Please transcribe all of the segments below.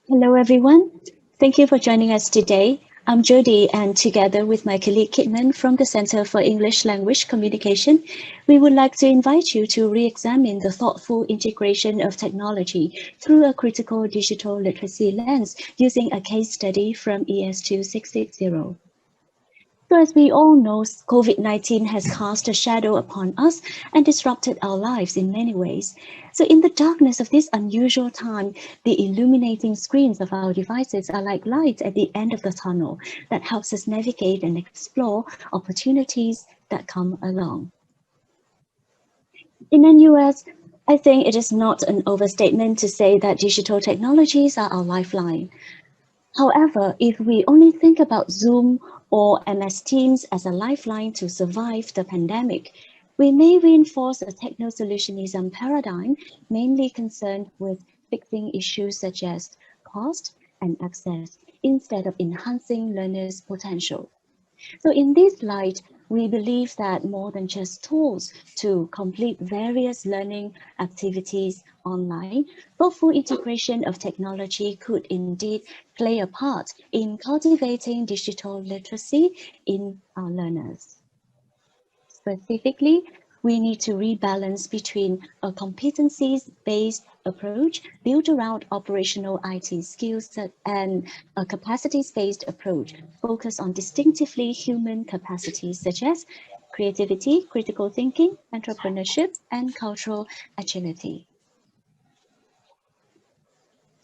Hello, everyone. Thank you for joining us today. I'm Jodie, and together with my colleague Kit Mun from the Center for English Language Communication, we would like to invite you to re-examine the thoughtful integration of technology through a critical digital literacy lens using a case study from ES2660. So as we all know, COVID-19 has cast a shadow upon us and disrupted our lives in many ways. So in the darkness of this unusual time, the illuminating screens of our devices are like lights at the end of the tunnel that helps us navigate and explore opportunities that come along. In the US, I think it is not an overstatement to say that digital technologies are our lifeline. However, if we only think about Zoom or MS Teams as a lifeline to survive the pandemic, we may reinforce a techno-solutionism paradigm mainly concerned with fixing issues such as cost and access instead of enhancing learners' potential. So in this light, we believe that more than just tools to complete various learning activities online, thoughtful integration of technology could indeed play a part in cultivating digital literacy in our learners. Specifically, we need to rebalance between a competencies-based approach built around operational IT skills and a capacities-based approach focused on distinctively human capacities such as creativity, critical thinking, entrepreneurship, and cultural agility.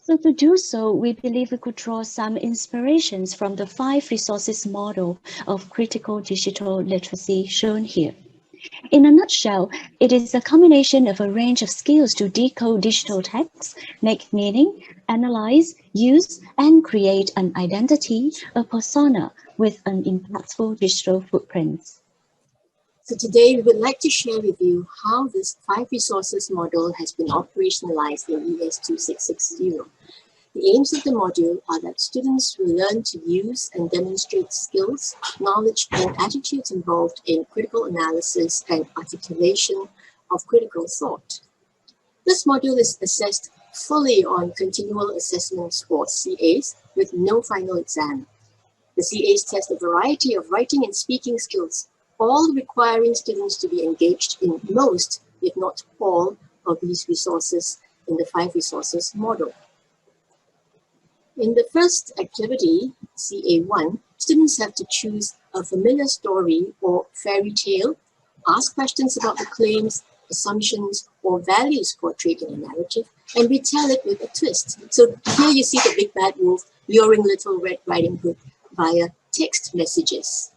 So to do so, we believe we could draw some inspirations from the 5 resources model of critical digital literacy shown here. In a nutshell, it is a combination of a range of skills to decode digital text, make meaning, analyze, use, and create an identity, a persona with an impactful digital footprint. So today we would like to share with you how this 5 resources model has been operationalized in ES2660. The aims of the module are that students will learn to use and demonstrate skills, knowledge, and attitudes involved in critical analysis and articulation of critical thought. This module is assessed fully on continual assessments for CAs with no final exam. The CAs test a variety of writing and speaking skills, all requiring students to be engaged in most, if not all, of these resources in the 5 resources model. In the first activity, CA1, students have to choose a familiar story or fairy tale, ask questions about the claims, assumptions, or values portrayed in a narrative, and retell it with a twist. So here you see the big bad wolf luring Little Red Riding Hood via text messages.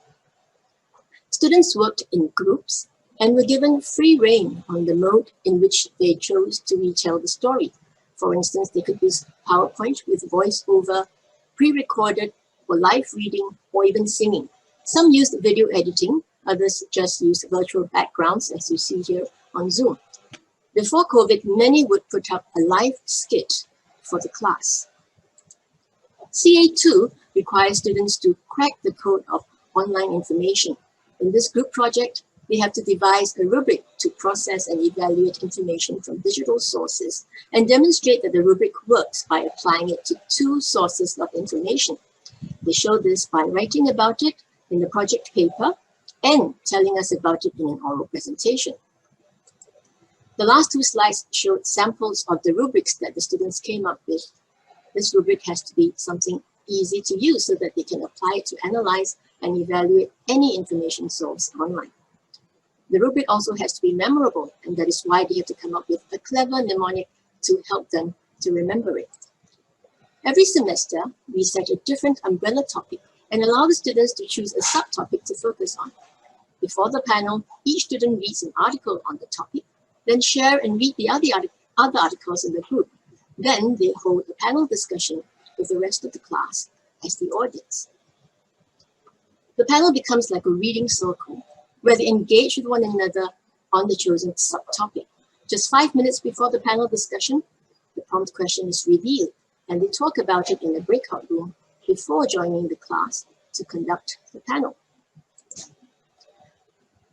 Students worked in groups and were given free rein on the mode in which they chose to retell the story. For instance, they could use PowerPoint with voiceover, pre-recorded or live reading, or even singing. Some used video editing, others just used virtual backgrounds, as you see here on Zoom. Before COVID, many would put up a live skit for the class. CA2 requires students to crack the code of online information. In this group project, we have to devise a rubric to process and evaluate information from digital sources and demonstrate that the rubric works by applying it to 2 sources of information. They show this by writing about it in the project paper and telling us about it in an oral presentation. The last 2 slides showed samples of the rubrics that the students came up with. This rubric has to be something easy to use so that they can apply it to analyze and evaluate any information source online. The rubric also has to be memorable, and that is why they have to come up with a clever mnemonic to help them to remember it. Every semester, we set a different umbrella topic and allow the students to choose a subtopic to focus on. Before the panel, each student reads an article on the topic, then share and read the other articles in the group. Then they hold a panel discussion with the rest of the class as the audience. The panel becomes like a reading circle where they engage with one another on the chosen subtopic. Just 5 minutes before the panel discussion, the prompt question is revealed, and they talk about it in the breakout room before joining the class to conduct the panel.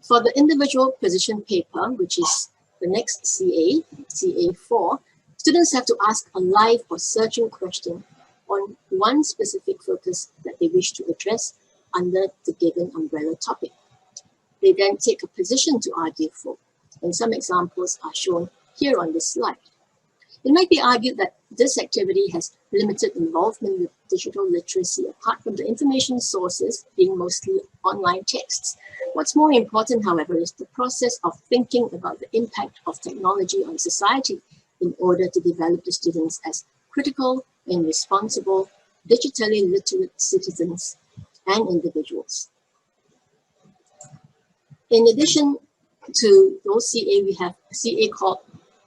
For the individual position paper, which is the next CA4, students have to ask a live or searching question on one specific focus that they wish to address under the given umbrella topic. They then take a position to argue for, and some examples are shown here on this slide. It might be argued that this activity has limited involvement with digital literacy apart from the information sources being mostly online texts. What's more important, however, is the process of thinking about the impact of technology on society in order to develop the students as critical and responsible, digitally literate citizens and individuals. In addition to those CA, we have CA called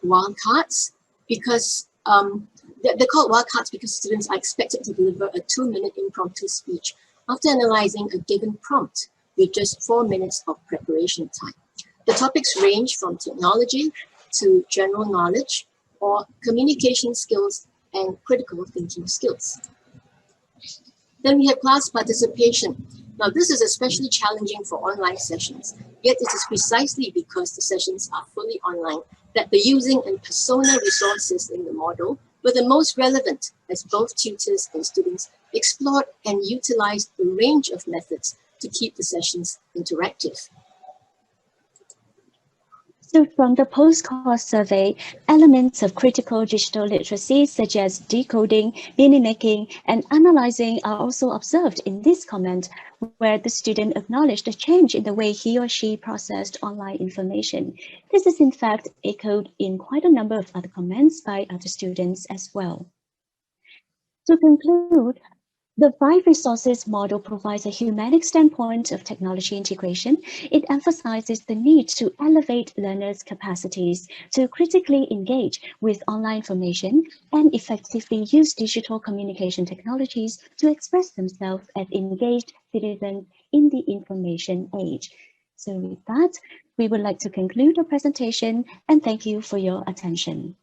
wildcards, because they're called wildcards because students are expected to deliver a 2-minute impromptu speech after analyzing a given prompt with just 4 minutes of preparation time. The topics range from technology to general knowledge or communication skills and critical thinking skills. Then we have class participation. Now, this is especially challenging for online sessions, yet it is precisely because the sessions are fully online that the using and persona resources in the model were the most relevant, as both tutors and students explored and utilized a range of methods to keep the sessions interactive. So from the post-course survey, elements of critical digital literacy such as decoding, meaning making, and analyzing are also observed in this comment, where the student acknowledged a change in the way he or she processed online information. This is in fact echoed in quite a number of other comments by other students as well. To conclude, the 5 resources model provides a humanic standpoint of technology integration. It emphasizes the need to elevate learners' capacities to critically engage with online information and effectively use digital communication technologies to express themselves as engaged citizens in the information age. So with that, we would like to conclude our presentation and thank you for your attention.